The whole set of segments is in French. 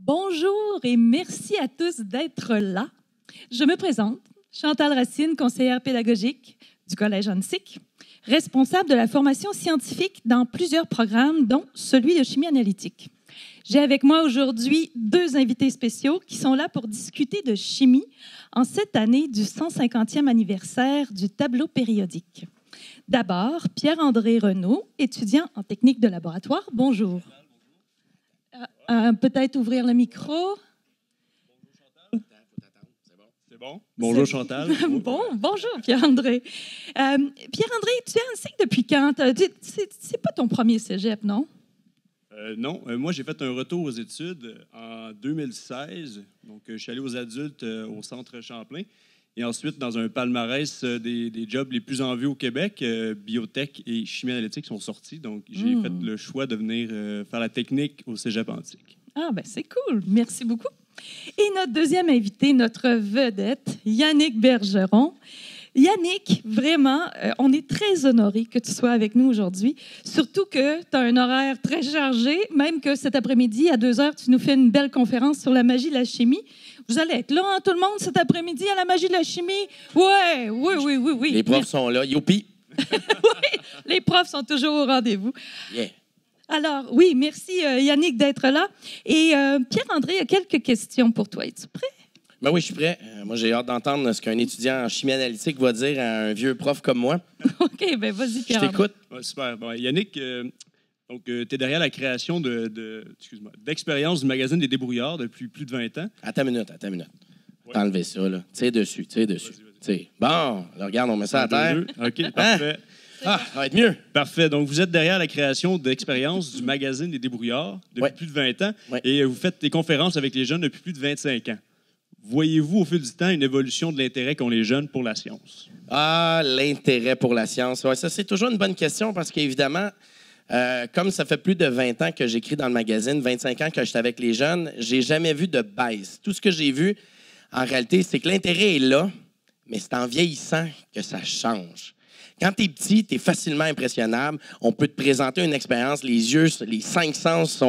Bonjour et merci à tous d'être là. Je me présente, Chantal Racine, conseillère pédagogique du Collège Annecy, responsable de la formation scientifique dans plusieurs programmes, dont celui de chimie analytique. J'ai avec moi aujourd'hui deux invités spéciaux qui sont là pour discuter de chimie en cette année du 150e anniversaire du tableau périodique. D'abord, Pierre-André Renaud, étudiant en technique de laboratoire. Bonjour. Peut-être ouvrir le micro. C'est bon? Bonjour Chantal. Bonjour Pierre-André. Pierre-André, tu es enseigne depuis quand? C'est pas ton premier cégep, non? Non, moi j'ai fait un retour aux études en 2016. Donc je suis allé aux adultes au Centre Champlain. Et ensuite, dans un palmarès des jobs les plus en vue au Québec, biotech et chimie analytique sont sortis. Donc, j'ai fait le choix de venir faire la technique au Cégep Antique. Ah, ben c'est cool. Merci beaucoup. Et notre deuxième invité, notre vedette, Yannick Bergeron. Yannick, vraiment, on est très honorés que tu sois avec nous aujourd'hui. Surtout que tu as un horaire très chargé, même que cet après-midi, à 2 heures, tu nous fais une belle conférence sur la magie de la chimie. Vous allez être là, hein, tout le monde, cet après-midi à la magie de la chimie? Oui. Les profs sont là. Youpi! Oui, les profs sont toujours au rendez-vous. Yeah. Alors, oui, merci Yannick d'être là. Et Pierre-André, il y a quelques questions pour toi. Es-tu prêt? Ben oui, je suis prêt. Moi, j'ai hâte d'entendre ce qu'un étudiant en chimie analytique va dire à un vieux prof comme moi. OK, ben vas-y, Je Pierre-André. t'écoute. Ouais, super. Bon, Yannick, tu es derrière la création d'expérience du magazine des débrouillards depuis plus de 20 ans. Attends une minute. Ouais. T'as enlevé ça, là. Tire dessus. T'sais. Bon, là, regarde, on met ça à terre. OK, parfait. Ah, ça va être mieux. Parfait. Donc, vous êtes derrière la création d'expérience du magazine des débrouillards depuis Ouais. plus de 20 ans Ouais. et vous faites des conférences avec les jeunes depuis plus de 25 ans. Voyez-vous au fil du temps une évolution de l'intérêt qu'ont les jeunes pour la science? Ah, l'intérêt pour la science. Ouais, ça, c'est toujours une bonne question parce qu'évidemment, comme ça fait plus de 20 ans que j'écris dans le magazine, 25 ans que j'étais avec les jeunes, j'ai jamais vu de baisse. Tout ce que j'ai vu, en réalité, c'est que l'intérêt est là, mais c'est en vieillissant que ça change. Quand tu es petit, tu es facilement impressionnable. On peut te présenter une expérience. Les yeux, les 5 sens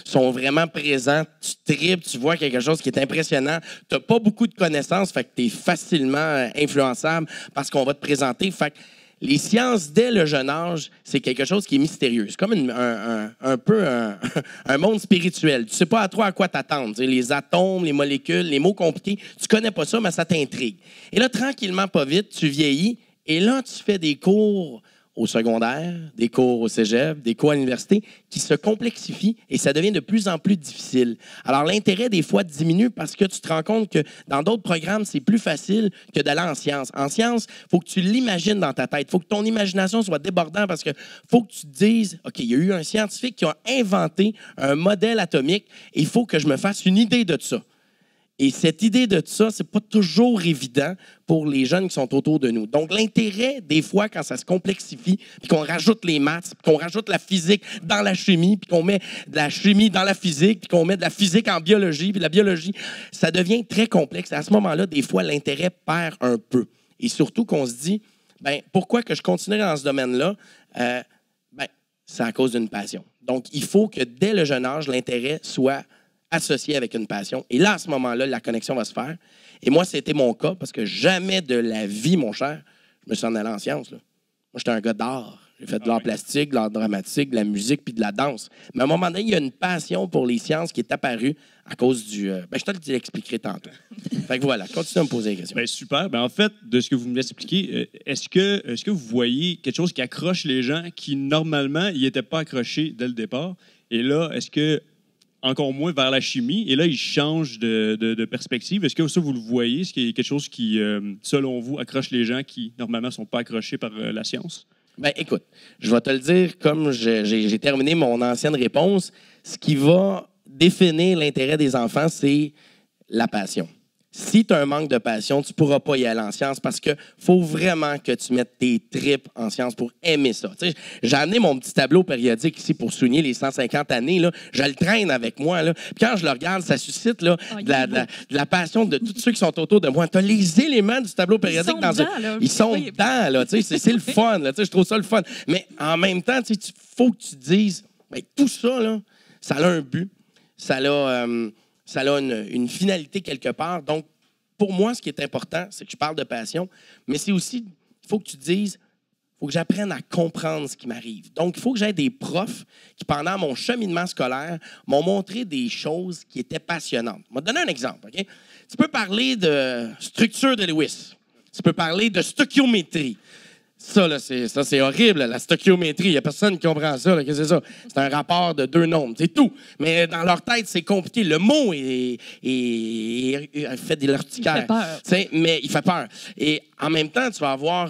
sont vraiment présents. Tu tripes, tu vois quelque chose qui est impressionnant. Tu n'as pas beaucoup de connaissances, fait que tu es facilement influençable parce qu'on va te présenter. Fait que les sciences, dès le jeune âge, c'est quelque chose qui est mystérieux. C'est comme un peu un monde spirituel. Tu ne sais pas trop à quoi t'attendre. Les atomes, les molécules, les mots compliqués, tu ne connais pas ça, mais ça t'intrigue. Et là, tranquillement, pas vite, tu vieillis. Et là, tu fais des cours au secondaire, des cours au cégep, des cours à l'université qui se complexifient et ça devient de plus en plus difficile. Alors, l'intérêt, des fois, diminue parce que tu te rends compte que dans d'autres programmes, c'est plus facile que d'aller en sciences. En sciences, il faut que tu l'imagines dans ta tête. Il faut que ton imagination soit débordante parce que faut que tu te dises, OK, il y a eu un scientifique qui a inventé un modèle atomique et il faut que je me fasse une idée de ça. Et cette idée de ça, c'est pas toujours évident pour les jeunes qui sont autour de nous. Donc, l'intérêt, des fois, quand ça se complexifie, puis qu'on rajoute les maths, puis qu'on rajoute la physique dans la chimie, puis qu'on met de la chimie dans la physique, puis qu'on met de la physique en biologie, puis de la biologie, ça devient très complexe. À ce moment-là, des fois, l'intérêt perd un peu. Et surtout qu'on se dit, ben pourquoi que je continuerai dans ce domaine-là? C'est à cause d'une passion. Donc, il faut que dès le jeune âge, l'intérêt soit associé avec une passion. Et là, à ce moment-là, la connexion va se faire. Et moi, c'était mon cas parce que jamais de la vie, mon cher, je me suis en allé en sciences. Là. Moi, j'étais un gars d'art. J'ai fait de l'art plastique, de l'art dramatique, de la musique puis de la danse. Mais à un moment donné, il y a une passion pour les sciences qui est apparue à cause du... je te l'expliquerai tantôt. Fait que voilà, continue à me poser des questions. Bien, super. Bien, en fait, de ce que vous m'expliquez, est-ce que vous voyez quelque chose qui accroche les gens qui, normalement, n'y étaient pas accrochés dès le départ? Et là, est-ce que encore moins vers la chimie, et là, ils changent de perspective. Est-ce que ça, vous le voyez? Est-ce qu'il y a quelque chose qui, selon vous, accroche les gens qui, normalement, ne sont pas accrochés par la science? Bien, écoute, je vais te le dire comme j'ai terminé mon ancienne réponse. Ce qui va définir l'intérêt des enfants, c'est la passion. Si tu as un manque de passion, tu ne pourras pas y aller en sciences parce qu'il faut vraiment que tu mettes tes tripes en sciences pour aimer ça. Tu sais, j'ai amené mon petit tableau périodique ici pour souligner les 150 années. Là. Je le traîne avec moi. Là. Puis quand je le regarde, ça suscite là, de la passion de tous ceux qui sont autour de moi. Tu as les éléments du tableau périodique. Ils sont dedans. Là, tu sais, c'est le fun. Là, tu sais, je trouve ça le fun. Mais en même temps, il faut que tu te dises, bien, tout ça, là, ça a un but. Ça ça a une finalité quelque part. Donc, pour moi, ce qui est important, c'est que je parle de passion, mais c'est aussi, il faut que tu te dises, il faut que j'apprenne à comprendre ce qui m'arrive. Donc, il faut que j'aie des profs qui, pendant mon cheminement scolaire, m'ont montré des choses qui étaient passionnantes. Je vais te donner un exemple. OK? Tu peux parler de structure de Lewis. Tu peux parler de stoichiométrie. Ça, c'est horrible, la stoichiométrie. Il n'y a personne qui comprend ça. Qu'est-ce que c'est ça? C'est un rapport de deux nombres, c'est tout. Mais dans leur tête, c'est compliqué. Le mot fait des l'urticaire. Il fait peur. Mais il fait peur. Et en même temps, tu vas avoir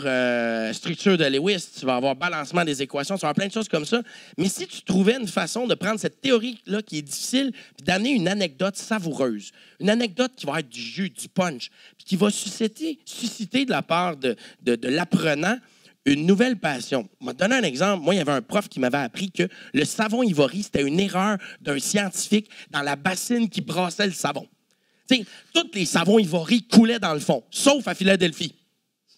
structure de Lewis, tu vas avoir balancement des équations, tu vas avoir plein de choses comme ça. Mais si tu trouvais une façon de prendre cette théorie-là qui est difficile, puis d'amener une anecdote savoureuse, une anecdote qui va être du jus, du punch, puis qui va susciter de la part de l'apprenant une nouvelle passion. Je vais te donner un exemple. Moi, il y avait un prof qui m'avait appris que le savon Ivory, c'était une erreur d'un scientifique dans la bassine qui brassait le savon. Tu sais, tous les savons Ivory coulaient dans le fond, sauf à Philadelphie.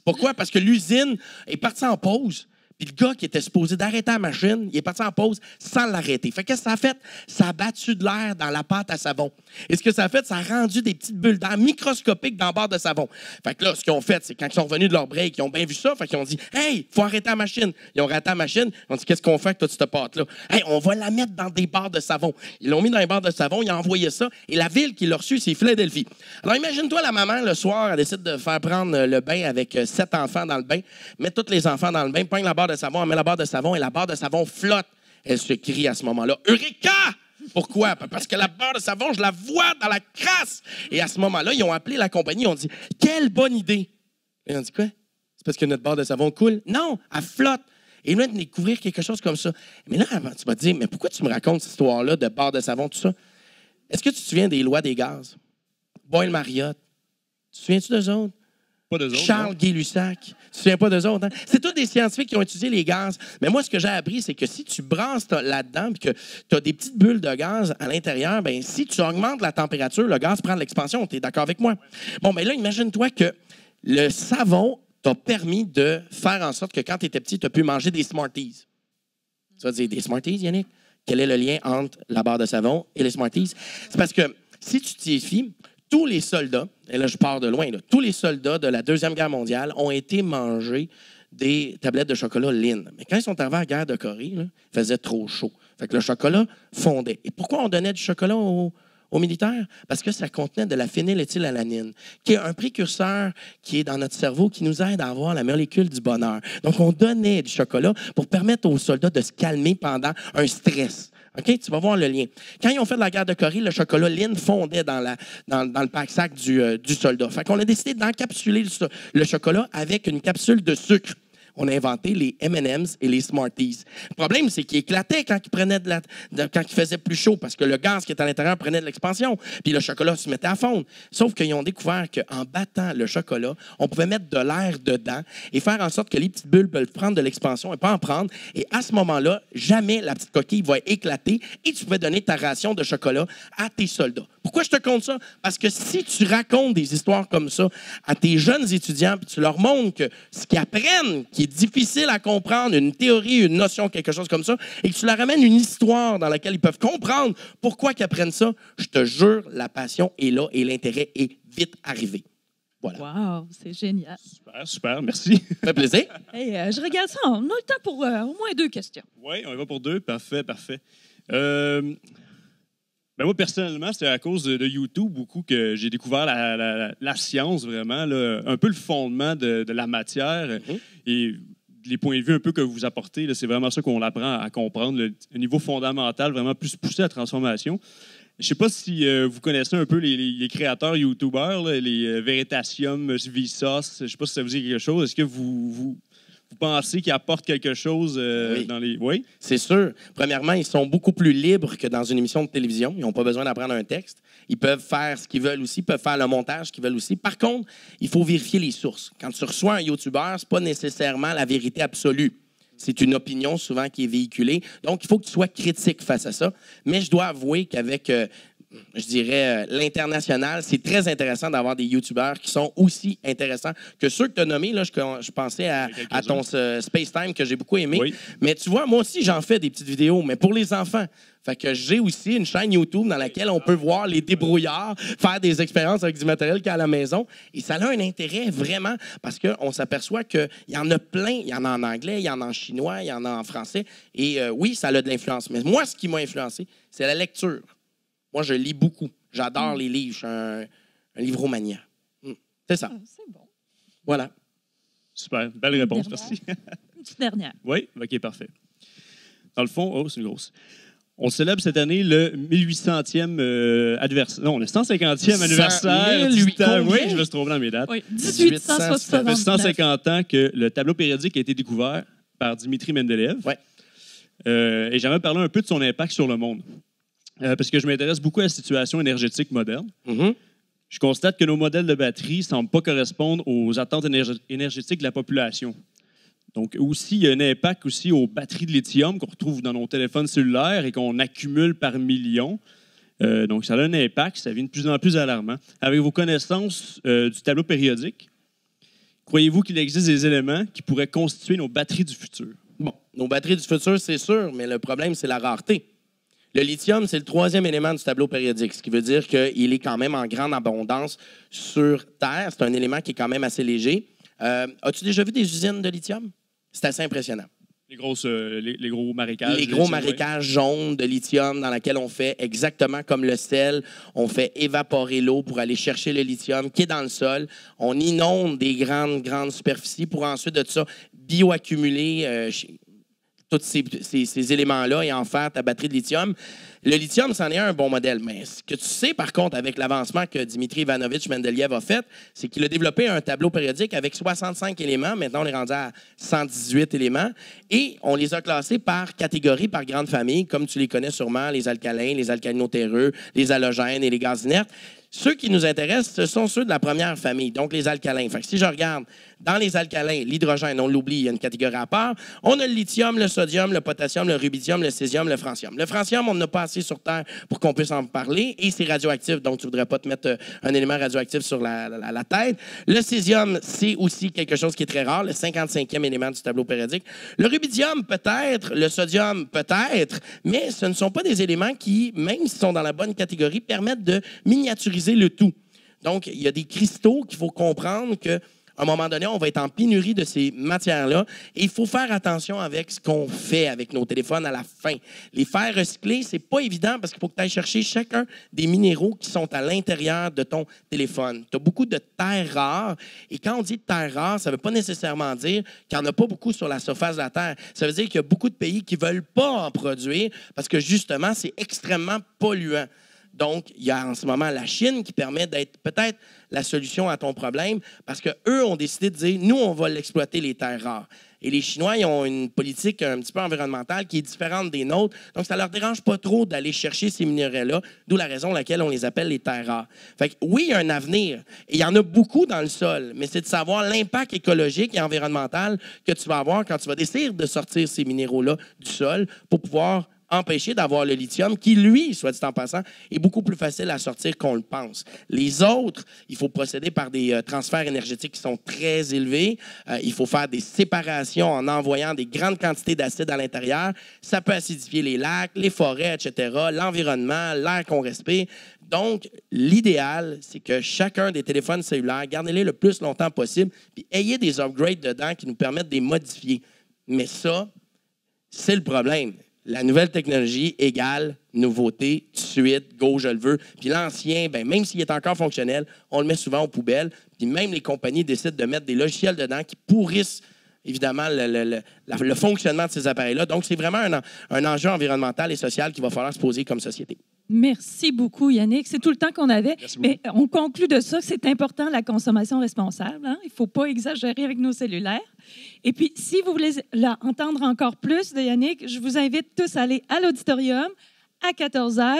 Pourquoi? Parce que l'usine est partie en pause. Puis le gars qui était supposé d'arrêter la machine, il est parti en pause sans l'arrêter. Fait qu'est-ce que ça a fait? Ça a battu de l'air dans la pâte à savon. Et ce que ça a fait, ça a rendu des petites bulles d'air microscopiques dans le bord de savon. Fait que là, ce qu'ils ont fait, c'est quand ils sont revenus de leur break, ils ont bien vu ça. Fait qu'ils ont dit, hey, faut arrêter la machine. Ils ont arrêté la machine. Ils ont dit, qu'est-ce qu'on fait avec toute cette pâte-là? Hey, on va la mettre dans des barres de savon. Ils l'ont mis dans les barres de savon, ils ont envoyé ça. Et la ville qui l'a reçu, c'est Philadelphie. Alors imagine-toi, la maman, le soir, elle décide de faire prendre le bain avec 7 enfants dans le bain, met tous les enfants dans le bain, pogne la barre de savon, elle met la barre de savon et la barre de savon flotte. Elle se crie à ce moment-là, Eureka! Pourquoi? Parce que la barre de savon, je la vois dans la crasse. Et à ce moment-là, ils ont appelé la compagnie, ils ont dit, quelle bonne idée! Et ils ont dit quoi? C'est parce que notre barre de savon coule? Non, elle flotte. Et ils viennent de découvrir quelque chose comme ça. Mais là, tu vas te dire, mais pourquoi tu me racontes cette histoire-là de barre de savon, tout ça? Est-ce que tu te souviens des lois des gaz? Boyle Marriott. Tu te souviens-tu d'eux autres? Pas d'eux autres. Charles Gay-Lussac. Tu te souviens pas d'eux autres? Hein? C'est tous des scientifiques qui ont étudié les gaz. Mais moi, ce que j'ai appris, c'est que si tu brasses là-dedans et que tu as des petites bulles de gaz à l'intérieur, ben si tu augmentes la température, le gaz prend de l'expansion. Tu es d'accord avec moi? Bon, bien là, imagine-toi que le savon t'a permis de faire en sorte que quand tu étais petit, tu as pu manger des Smarties. Tu vas dire des Smarties, Yannick? Quel est le lien entre la barre de savon et les Smarties? C'est parce que si tu t'y fies, tous les soldats, et là je pars de loin, là, tous les soldats de la Deuxième Guerre mondiale ont été mangés des tablettes de chocolat Lynn. Mais quand ils sont arrivés à la guerre de Corée, là, il faisait trop chaud. Fait que le chocolat fondait. Et pourquoi on donnait du chocolat aux militaires? Parce que ça contenait de la phényléthylalanine, qui est un précurseur qui est dans notre cerveau, qui nous aide à avoir la molécule du bonheur. Donc, on donnait du chocolat pour permettre aux soldats de se calmer pendant un stress. OK? Tu vas voir le lien. Quand ils ont fait de la guerre de Corée, le chocolat Lynn fondait dans le pack-sac du soldat. Fait qu'on a décidé d'encapsuler le chocolat avec une capsule de sucre. On a inventé les M&M's et les Smarties. Le problème, c'est qu'ils éclataient quand quand il faisait plus chaud parce que le gaz qui est à l'intérieur prenait de l'expansion. Puis le chocolat se mettait à fondre. Sauf qu'ils ont découvert qu'en battant le chocolat, on pouvait mettre de l'air dedans et faire en sorte que les petites bulles peuvent prendre de l'expansion et pas en prendre. Et à ce moment-là, jamais la petite coquille va éclater et tu pouvais donner ta ration de chocolat à tes soldats. Pourquoi je te compte ça? Parce que si tu racontes des histoires comme ça à tes jeunes étudiants puis tu leur montres que ce qu'ils apprennent, qui est difficile à comprendre, une théorie, une notion, quelque chose comme ça, et que tu leur amènes une histoire dans laquelle ils peuvent comprendre pourquoi ils apprennent ça, je te jure, la passion est là et l'intérêt est vite arrivé. Voilà. Wow, c'est génial. Super, super, merci. Ça fait plaisir. Hey, je regarde ça. On a le temps pour au moins 2 questions. Oui, on y va pour 2. Parfait, parfait. Ben moi, personnellement, c'est à cause de YouTube beaucoup que j'ai découvert la science, vraiment, là, un peu le fondement de la matière et les points de vue un peu que vous apportez. C'est vraiment ça qu'on apprend à comprendre, le niveau fondamental, vraiment plus poussé à la transformation. Je ne sais pas si vous connaissez un peu les créateurs YouTubers, là, les Veritasium, Vsauce. Je ne sais pas si ça vous dit quelque chose. Est-ce que vous pensez qu'ils apportent quelque chose Oui. dans les... Oui? C'est sûr. Premièrement, ils sont beaucoup plus libres que dans une émission de télévision. Ils n'ont pas besoin d'apprendre un texte. Ils peuvent faire ce qu'ils veulent aussi, ils peuvent faire le montage qu'ils veulent aussi. Par contre, il faut vérifier les sources. Quand tu reçois un YouTuber, ce n'est pas nécessairement la vérité absolue. C'est une opinion souvent qui est véhiculée. Donc, il faut que tu sois critique face à ça. Mais je dois avouer qu'avec... je dirais, l'international, c'est très intéressant d'avoir des YouTubers qui sont aussi intéressants que ceux que tu as nommés. Là, je pensais à ton Space Time que j'ai beaucoup aimé. Oui. Mais tu vois, moi aussi, j'en fais des petites vidéos, mais pour les enfants. Fait que j'ai aussi une chaîne YouTube dans laquelle on peut voir les débrouillards faire des expériences avec du matériel qu'il y a à la maison. Et ça a un intérêt vraiment parce qu'on s'aperçoit qu'il y en a plein. Il y en a en anglais, il y en a en chinois, il y en a en français. Et oui, ça a de l'influence. Mais moi, ce qui m'a influencé, c'est la lecture. Moi, je lis beaucoup. J'adore les livres. Je suis un livromania. C'est ça. C'est bon. Voilà. Super. Belle réponse, merci. Une petite dernière. Oui, OK, parfait. Dans le fond, c'est une grosse. On célèbre cette année le 1800e anniversaire. Non, le 150e anniversaire du temps. Oui, je me suis trompé dans mes dates. Oui, Ça fait 1879. 150 ans que le tableau périodique a été découvert par Dimitri Mendeleïev. Ouais. Et j'aimerais parler un peu de son impact sur le monde. Parce que je m'intéresse beaucoup à la situation énergétique moderne. Mm-hmm. Je constate que nos modèles de batterie ne semblent pas correspondre aux attentes énergétiques de la population. Donc, aussi, il y a un impact aussi aux batteries de lithium qu'on retrouve dans nos téléphones cellulaires et qu'on accumule par millions. Donc, ça a un impact, ça devient de plus en plus alarmant. Avec vos connaissances du tableau périodique, croyez-vous qu'il existe des éléments qui pourraient constituer nos batteries du futur? Bon, nos batteries du futur, c'est sûr, mais le problème, c'est la rareté. Le lithium, c'est le 3e élément du tableau périodique, ce qui veut dire qu'il est quand même en grande abondance sur Terre. C'est un élément qui est quand même assez léger. As-tu déjà vu des usines de lithium? C'est assez impressionnant. Les gros marécages. Les gros marécages jaunes de lithium dans lesquels on fait exactement comme le sel. On fait évaporer l'eau pour aller chercher le lithium qui est dans le sol. On inonde des grandes superficies pour ensuite de ça bioaccumuler tous ces éléments-là et en faire ta batterie de lithium. Le lithium, c'en est un bon modèle. Mais ce que tu sais, par contre, avec l'avancement que Dimitri Ivanovitch Mendeleïev a fait, c'est qu'il a développé un tableau périodique avec 65 éléments. Maintenant, on est rendu à 118 éléments. Et on les a classés par catégorie, par grande famille, comme tu les connais sûrement, les alcalins, les alcalino-terreux, les halogènes et les gaz inertes. Ceux qui nous intéressent, ce sont ceux de la première famille, donc les alcalins. Fait que si je regarde dans les alcalins, l'hydrogène, on l'oublie, il y a une catégorie à part. On a le lithium, le sodium, le potassium, le rubidium, le césium, le francium. Le francium, on n'a pas assez sur Terre pour qu'on puisse en parler et c'est radioactif, donc tu ne voudrais pas te mettre un élément radioactif sur la tête. Le césium, c'est aussi quelque chose qui est très rare, le 55e élément du tableau périodique. Le rubidium, peut-être, le sodium, peut-être, mais ce ne sont pas des éléments qui, même s'ils sont dans la bonne catégorie, permettent de miniaturiser le tout. Donc, il y a des cristaux qu'il faut comprendre qu'à un moment donné, on va être en pénurie de ces matières-là et il faut faire attention avec ce qu'on fait avec nos téléphones à la fin. Les faire recycler, c'est pas évident parce qu'il faut que tu ailles chercher chacun des minéraux qui sont à l'intérieur de ton téléphone. Tu as beaucoup de terres rares et quand on dit terres rares, ça ne veut pas nécessairement dire qu'il n'y en a pas beaucoup sur la surface de la Terre. Ça veut dire qu'il y a beaucoup de pays qui ne veulent pas en produire parce que justement, c'est extrêmement polluant. Donc, il y a en ce moment la Chine qui permet d'être peut-être la solution à ton problème parce qu'eux ont décidé de dire, nous, on va l'exploiter, les terres rares. Et les Chinois, ils ont une politique un petit peu environnementale qui est différente des nôtres. Donc, ça ne leur dérange pas trop d'aller chercher ces minéraux-là, d'où la raison pour laquelle on les appelle les terres rares. Fait que, oui, il y a un avenir. Et il y en a beaucoup dans le sol, mais c'est de savoir l'impact écologique et environnemental que tu vas avoir quand tu vas décider de sortir ces minéraux-là du sol pour pouvoir empêcher d'avoir le lithium qui, lui, soit dit en passant, est beaucoup plus facile à sortir qu'on le pense. Les autres, il faut procéder par des transferts énergétiques qui sont très élevés. Il faut faire des séparations en envoyant des grandes quantités d'acide à l'intérieur. Ça peut acidifier les lacs, les forêts, etc., l'environnement, l'air qu'on respire. Donc, l'idéal, c'est que chacun des téléphones cellulaires, gardez-les le plus longtemps possible, puis ayez des upgrades dedans qui nous permettent de les modifier. Mais ça, c'est le problème. La nouvelle technologie égale nouveauté, tout de suite, go, je le veux. Puis l'ancien, ben, même s'il est encore fonctionnel, on le met souvent aux poubelles. Puis même les compagnies décident de mettre des logiciels dedans qui pourrissent évidemment le fonctionnement de ces appareils-là. Donc, c'est vraiment un enjeu environnemental et social qu'il va falloir se poser comme société. Merci beaucoup, Yannick. C'est tout le temps qu'on avait. Mais on conclut de ça que c'est important, la consommation responsable. Hein? Il ne faut pas exagérer avec nos cellulaires. Et puis, si vous voulez entendre encore plus de Yannick, je vous invite tous à aller à l'auditorium à 14h.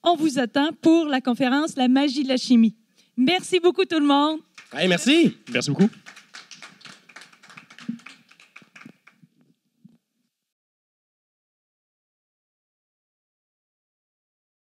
On vous attend pour la conférence « La magie de la chimie ». Merci beaucoup, tout le monde. Hey, merci. Merci beaucoup.